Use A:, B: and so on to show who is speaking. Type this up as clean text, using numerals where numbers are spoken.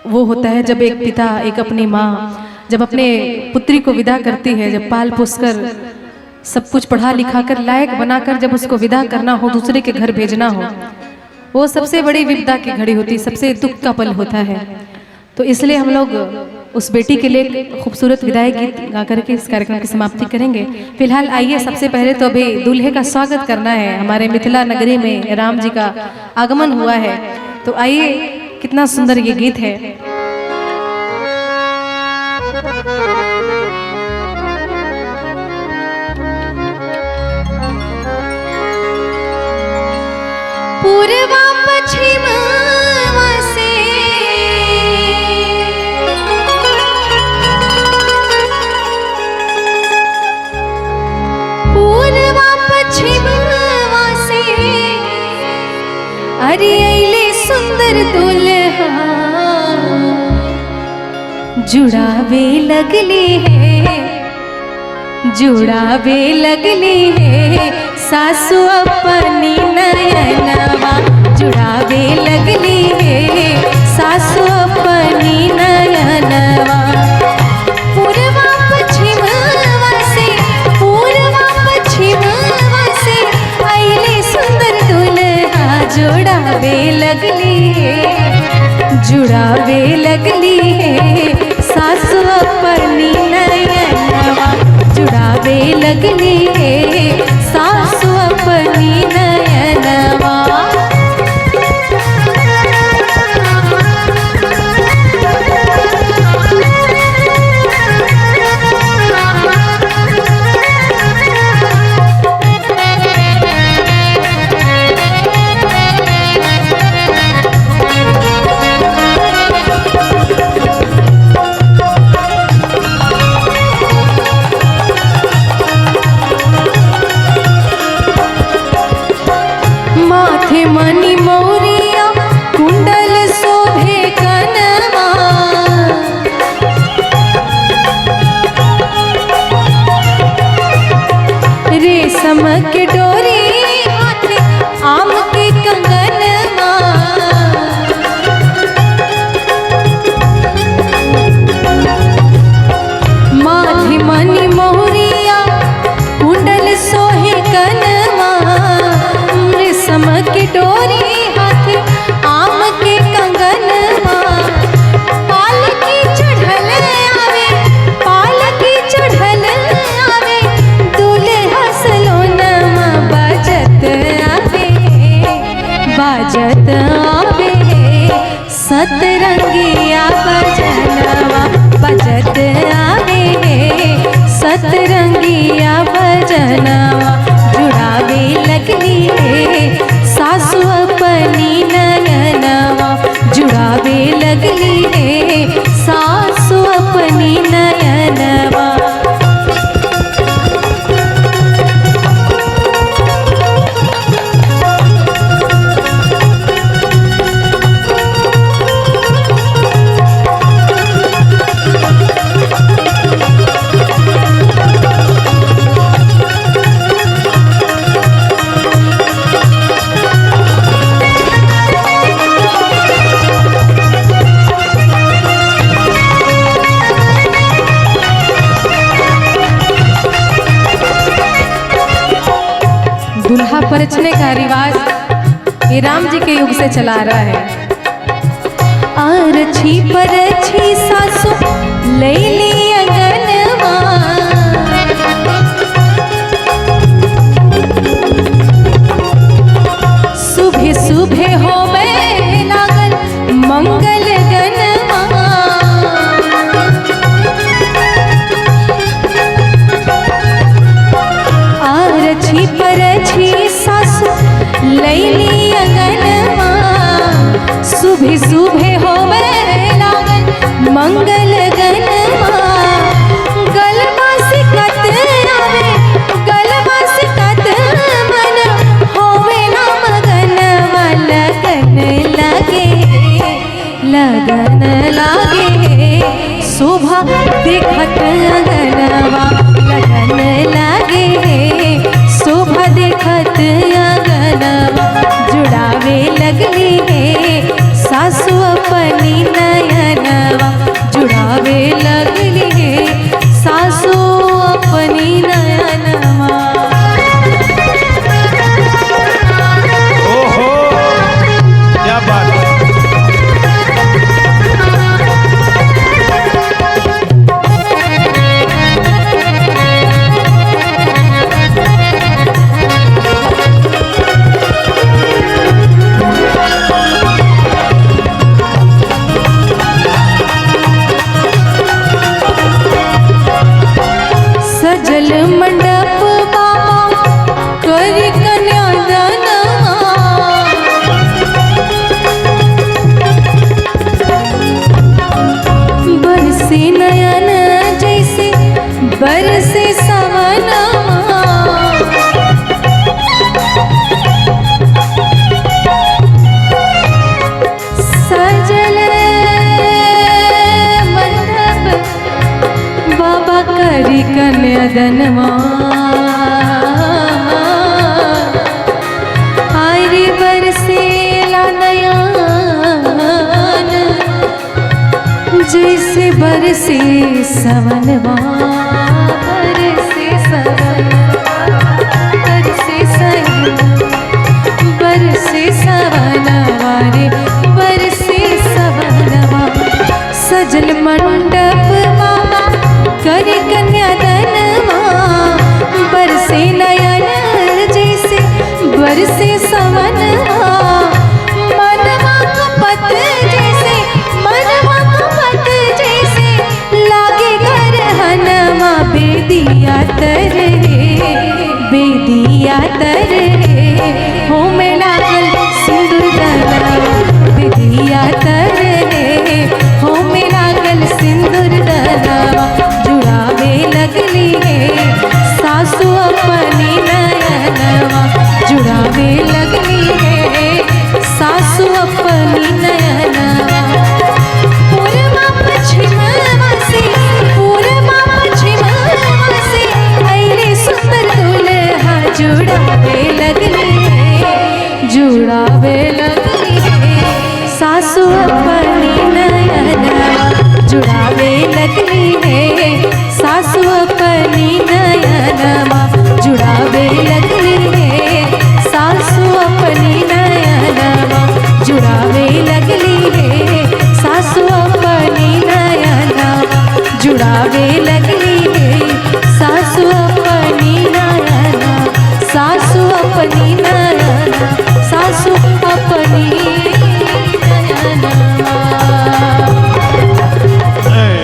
A: वो होता है जब एक पिता, एक अपनी माँ जब अपने पुत्री को विदा करती है, जब पाल पोस कर सब कुछ पढ़ा लिखा कर लायक बनाकर जब उसको विदा करना हो, दूसरे के घर भेजना हो, वो सबसे बड़ी विपदा की घड़ी होती है, सबसे दुख का पल होता है। तो इसलिए हम लोग उस बेटी के लिए खूबसूरत विदाई गीत गा करके इस कार्यक्रम की समाप्ति करेंगे। फिलहाल आइए, सबसे पहले तो अभी दूल्हे का स्वागत करना है। हमारे मिथिला नगरी में राम जी का आगमन हुआ है, तो आइए, कितना सुंदर ये गीत है।
B: पूर्वा पश्चिम से पूर्वा पश्चिम से अरे अइले सुंदर दुल्हा जुड़ावे लगली है, जुड़ावे लगली है सासु अपनी नयनवा, जुड़ावे लगली है सासु अपनी नयनवा। पूर्वा पश्चिम से पूर्वा पश्चिम से अइले सुंदर दुल्हा जुड़ावे लगली है, जुड़ावे लगली है सासु अपनी नयनवा, जुड़ावे लगली है सासु अपनी नयनवा। मणि मौरिया कुंडल शोभे कनवा, रेशम के डोरी हाथे आम के कंगनवा, माथे मणि मौरिया कुंडल सोहे कनवा, रेशम के डोरी हाथे आम के कंगनवा। पालकी चढ़ल आवे, पालकी चढ़ल आवे, दूल्हा सलोनमा बाजत आवे, बाजत आवे, सतरंगिया बजनवा बजत आवे, सतरंगिया बजनवा। जुड़ावे लगली है सासु अपनी नयनवा, जुड़ावे लगली है सासु अपनी नयनवा।
A: दूल्हा परछने का रिवाज ये राम जी के युग से चला आ रहा है।
B: आरछी परछी सासु लैली अंगनवा, सुबह सुबह होवे लागल मंगल गनवा, आरछी परछी सासु लैली अंगनवा, सुबह सुबह होवे लागल मंगल गनवा। गलबा सिकत आवे, गलबा सिकत मन होवे ना मगनवा, लगन लागे, लगन लागे, शोभा देखत अंगनवा, लगन लागे, शोभा देखत अंगनवा। जुड़ावे लगली है सासु अपनी नयन लगनवा आरे बरसेला नयन जैसे बरसे सवनवा बरसे सवनवा बरसे सवनवा रे बरसे सवनवा सजल मंडप